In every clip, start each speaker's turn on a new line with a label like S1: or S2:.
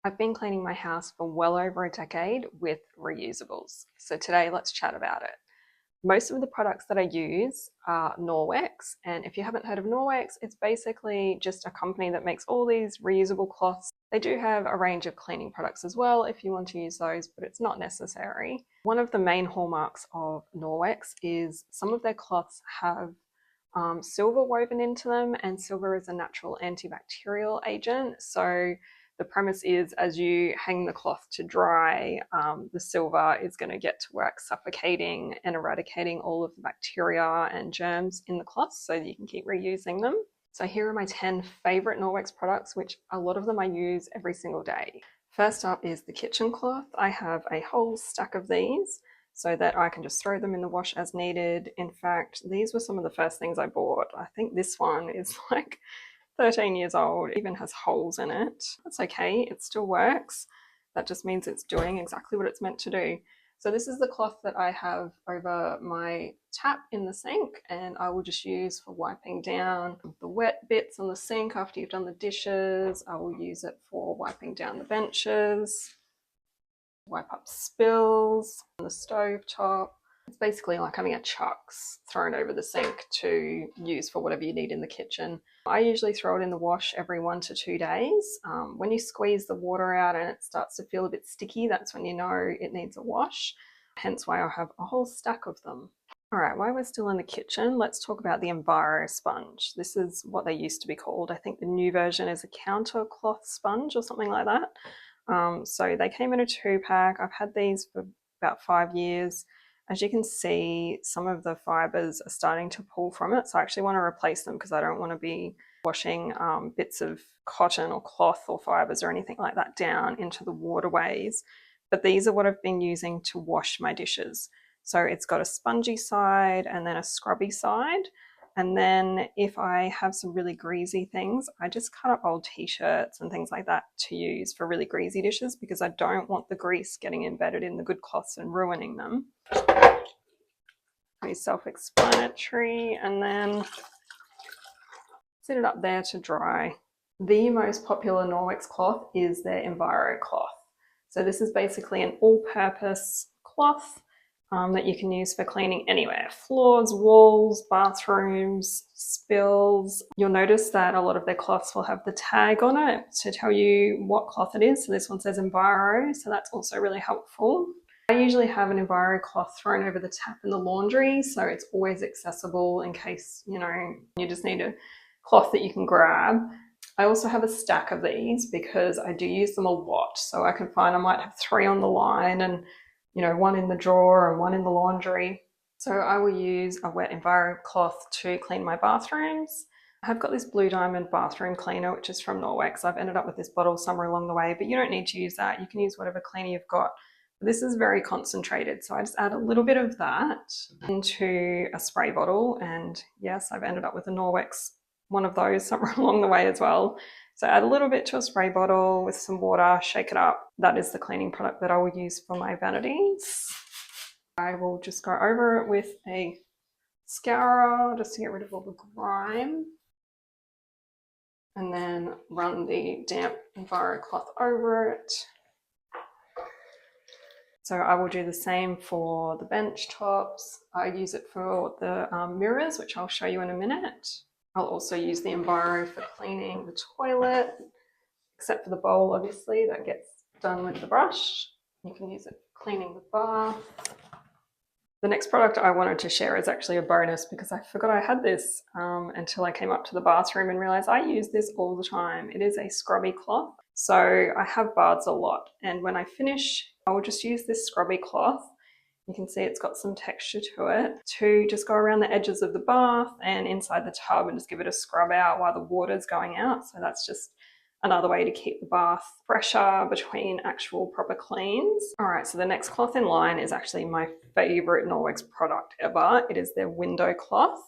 S1: I've been cleaning my house for well over a decade with reusables. So today let's chat about it. Most of the products that I use are Norwex, and if you haven't heard of Norwex, it's basically just a company that makes all these reusable cloths. They do have a range of cleaning products as well if you want to use those, but it's not necessary. One of the main hallmarks of Norwex is some of their cloths have silver woven into them, and silver is a natural antibacterial agent. So the premise is as you hang the cloth to dry, the silver is going to get to work suffocating and eradicating all of the bacteria and germs in the cloth so that you can keep reusing them. So here are my 10 favorite Norwex products, which a lot of them I use every single day. First up is the kitchen cloth. I have a whole stack of these so that I can just throw them in the wash as needed. In fact, these were some of the first things I bought. I think this one is like 13 years old, even has holes in it. That's okay, it still works. That just means it's doing exactly what it's meant to do. So this is the cloth that I have over my tap in the sink, and I will just use for wiping down the wet bits on the sink after you've done the dishes. I will use it for wiping down the benches, wipe up spills on the stove top. It's basically like having a chucks thrown over the sink to use for whatever you need in the kitchen. I usually throw it in the wash every 1 to 2 days. When you squeeze the water out and it starts to feel a bit sticky, that's when you know it needs a wash. Hence why I have a whole stack of them. All right, while we're still in the kitchen, let's talk about the EnviroSponge. This is what they used to be called. I think the new version is a counter cloth sponge or something like that. So they came in a 2-pack. I've had these for about 5 years. As you can see, some of the fibers are starting to pull from it. So I actually want to replace them because I don't want to be washing bits of cotton or cloth or fibers or anything like that down into the waterways. But these are what I've been using to wash my dishes. So it's got a spongy side and then a scrubby side. And then if I have some really greasy things, I just cut up old t-shirts and things like that to use for really greasy dishes because I don't want the grease getting embedded in the good cloths and ruining them. Pretty self-explanatory. And then sit it up there to dry. The most popular Norwex cloth is their EnviroCloth. So this is basically an all-purpose cloth that you can use for cleaning anywhere. Floors, walls, bathrooms, spills. You'll notice that a lot of their cloths will have the tag on it to tell you what cloth it is. So this one says Enviro, so that's also really helpful. I usually have an EnviroCloth thrown over the tap in the laundry, so it's always accessible in case, you just need a cloth that you can grab. I also have a stack of these because I do use them a lot. So I can find I might have 3 on the line and one in the drawer and one in the laundry. So I will use a wet EnviroCloth to clean my bathrooms. I've got this Blue Diamond bathroom cleaner, which is from Norwex. I've ended up with this bottle somewhere along the way, but you don't need to use that. You can use whatever cleaner you've got. This is very concentrated, so I just add a little bit of that into a spray bottle, and yes, I've ended up with a Norwex, one of those somewhere along the way as well. So add a little bit to a spray bottle with some water, shake it up. That is the cleaning product that I will use for my vanities. I will just go over it with a scourer just to get rid of all the grime. And then run the damp EnviroCloth over it. So I will do the same for the bench tops. I use it for the mirrors, which I'll show you in a minute. I'll also use the Enviro for cleaning the toilet, except for the bowl, obviously, that gets done with the brush. You can use it for cleaning the bath. The next product I wanted to share is actually a bonus because I forgot I had this until I came up to the bathroom and realized I use this all the time. It is a scrubby cloth. So I have baths a lot, and when I finish, I will just use this scrubby cloth. You can see it's got some texture to it to just go around the edges of the bath and inside the tub and just give it a scrub out while the water's going out. So that's just another way to keep the bath fresher between actual proper cleans. All right, so the next cloth in line is actually my favorite Norwex product ever. It is their window cloth.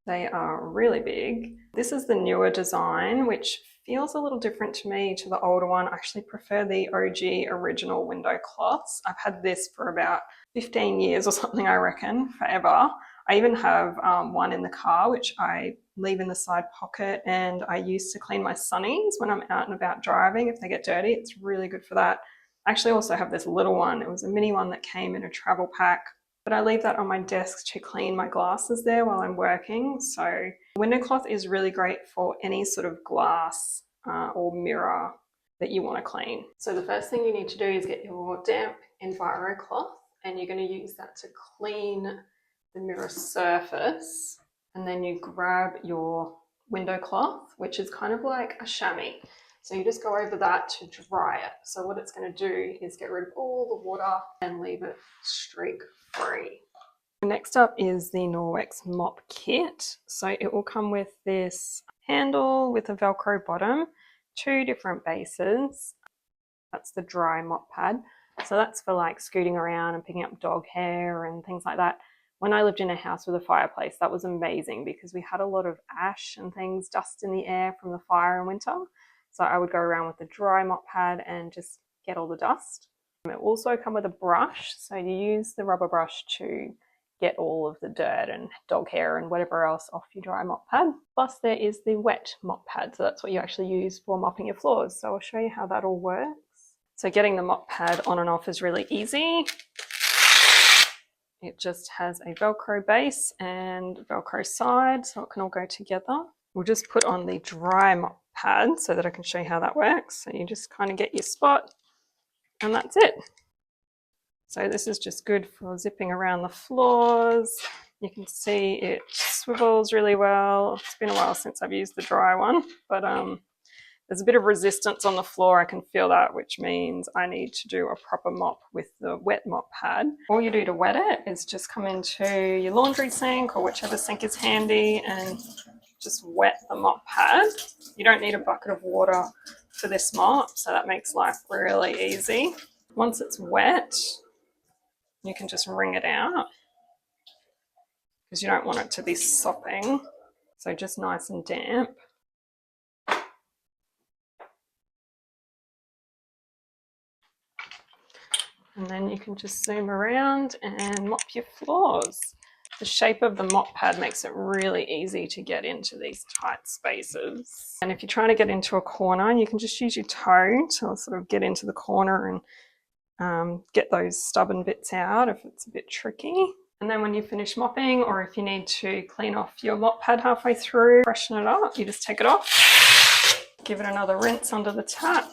S1: They are really big. This is the newer design, which feels a little different to me to the older one. I actually prefer the OG original window cloths. I've had this for about 15 years or something, I reckon, forever. I even have one in the car, which I leave in the side pocket, and I used to clean my sunnies when I'm out and about driving if they get dirty. It's really good for that. I actually also have this little one. It was a mini one that came in a travel pack, but I leave that on my desk to clean my glasses there while I'm working. So window cloth is really great for any sort of glass or mirror that you want to clean. So the first thing you need to do is get your damp EnviroCloth, and you're going to use that to clean the mirror surface. And then you grab your window cloth, which is kind of like a chamois. So you just go over that to dry it. So what it's going to do is get rid of all the water and leave it streak free. Next up is the Norwex Mop Kit. So it will come with this handle with a Velcro bottom, 2 different bases. That's the dry mop pad. So that's for like scooting around and picking up dog hair and things like that. When I lived in a house with a fireplace, that was amazing because we had a lot of ash and things, dust in the air from the fire in winter. So I would go around with the dry mop pad and just get all the dust. It will also come with a brush. So you use the rubber brush to get all of the dirt and dog hair and whatever else off your dry mop pad. Plus there is the wet mop pad. So that's what you actually use for mopping your floors. So I'll show you how that all works. So getting the mop pad on and off is really easy. It just has a Velcro base and Velcro side, so it can all go together. We'll just put on the dry mop pad so that I can show you how that works. So you just kind of get your spot and that's it. So this is just good for zipping around the floors. You can see it swivels really well. It's been a while since I've used the dry one, but there's a bit of resistance on the floor. I can feel that, which means I need to do a proper mop with the wet mop pad. All you do to wet it is just come into your laundry sink or whichever sink is handy and just wet the mop pad. You don't need a bucket of water for this mop, so that makes life really easy. Once it's wet, you can just wring it out because you don't want it to be sopping. So just nice and damp. And then you can just zoom around and mop your floors. The shape of the mop pad makes it really easy to get into these tight spaces. And if you're trying to get into a corner, you can just use your toe to sort of get into the corner and get those stubborn bits out if it's a bit tricky. And then when you finish mopping, or if you need to clean off your mop pad halfway through, freshen it up, you just take it off, give it another rinse under the tap,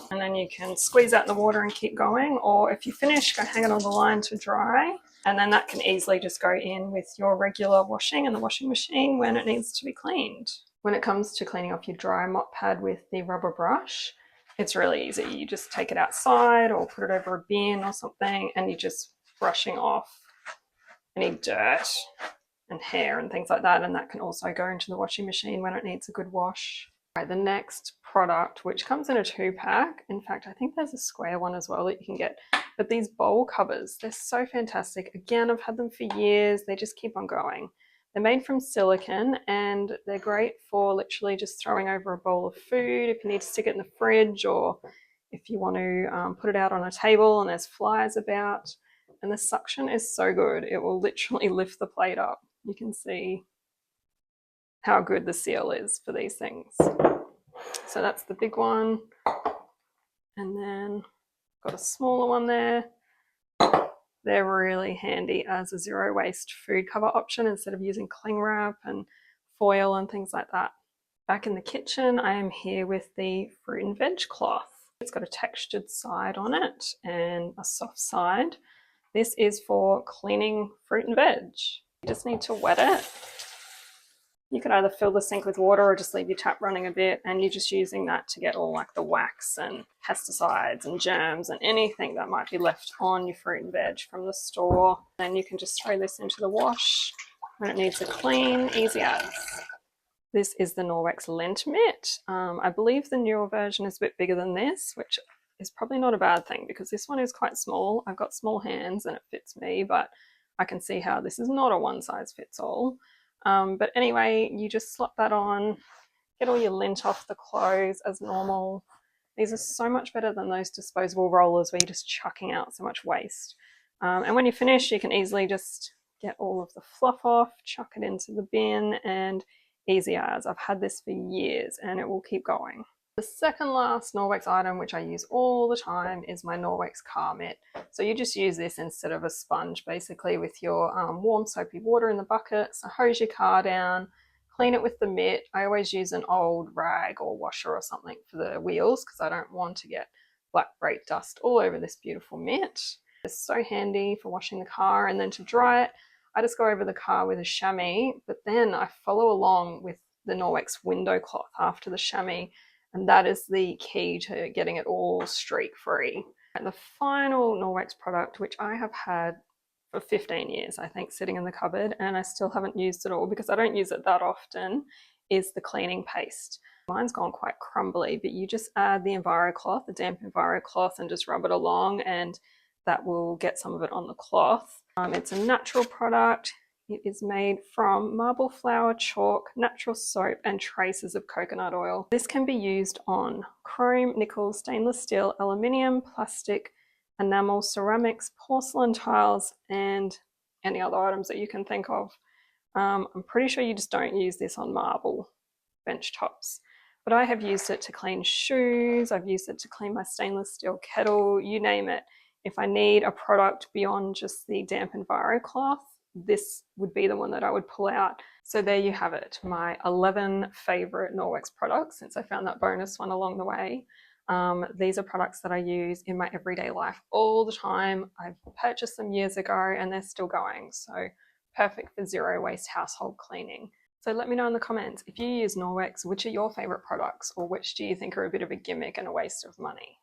S1: and then you can squeeze out the water and keep going. Or if you finish, go hang it on the line to dry, and then that can easily just go in with your regular washing in the washing machine when it needs to be cleaned. When it comes to cleaning off your dry mop pad with the rubber brush, it's really easy. You just take it outside or put it over a bin or something, and you're just brushing off any dirt and hair and things like that, and that can also go into the washing machine when it needs a good wash. Right, the next product, which comes in a 2-pack, in fact I think there's a square one as well that you can get, but these bowl covers, they're so fantastic. Again, I've had them for years, they just keep on going. They're made from silicone and they're great for literally just throwing over a bowl of food if you need to stick it in the fridge, or if you want to put it out on a table and there's flies about. And the suction is so good, it will literally lift the plate up. You can see how good the seal is for these things. So that's the big one. And then got a smaller one there. They're really handy as a zero waste food cover option instead of using cling wrap and foil and things like that. Back in the kitchen, I am here with the fruit and veg cloth. It's got a textured side on it and a soft side. This is for cleaning fruit and veg. You just need to wet it. You can either fill the sink with water or just leave your tap running a bit, and you're just using that to get all like the wax and pesticides and germs and anything that might be left on your fruit and veg from the store. Then you can just throw this into the wash when it needs a clean, easy as. This is the Norwex Lint Mitt. I believe the newer version is a bit bigger than this, which is probably not a bad thing because this one is quite small. I've got small hands and it fits me, but I can see how this is not a one size fits all. But anyway, you just slap that on, get all your lint off the clothes as normal. These are so much better than those disposable rollers where you're just chucking out so much waste. And when you finish, you can easily just get all of the fluff off, chuck it into the bin, and easy as. I've had this for years and it will keep going. The second last Norwex item, which I use all the time, is my Norwex car mitt. So you just use this instead of a sponge, basically, with your warm soapy water in the bucket. So hose your car down, clean it with the mitt. I always use an old rag or washer or something for the wheels because I don't want to get black brake dust all over this beautiful mitt. It's so handy for washing the car, and then to dry it, I just go over the car with a chamois, but then I follow along with the Norwex window cloth after the chamois, and that is the key to getting it all streak free. And the final Norwex product, which I have had for 15 years, I think, sitting in the cupboard, and I still haven't used it all because I don't use it that often, is the cleaning paste. Mine's gone quite crumbly, but you just add the EnviroCloth, the damp EnviroCloth, and just rub it along, and that will get some of it on the cloth. It's a natural product. It is made from marble flour, chalk, natural soap, and traces of coconut oil. This can be used on chrome, nickel, stainless steel, aluminium, plastic, enamel, ceramics, porcelain tiles, and any other items that you can think of. I'm pretty sure you just don't use this on marble bench tops. But I have used it to clean shoes, I've used it to clean my stainless steel kettle, you name it. If I need a product beyond just the damp EnviroCloth, this would be the one that I would pull out. So there you have it, my 11 favorite Norwex products, since I found that bonus one along the way. These are products that I use in my everyday life all the time. I've purchased them years ago and they're still going, so perfect for zero waste household cleaning. So let me know in the comments, if you use Norwex, which are your favorite products, or which do you think are a bit of a gimmick and a waste of money?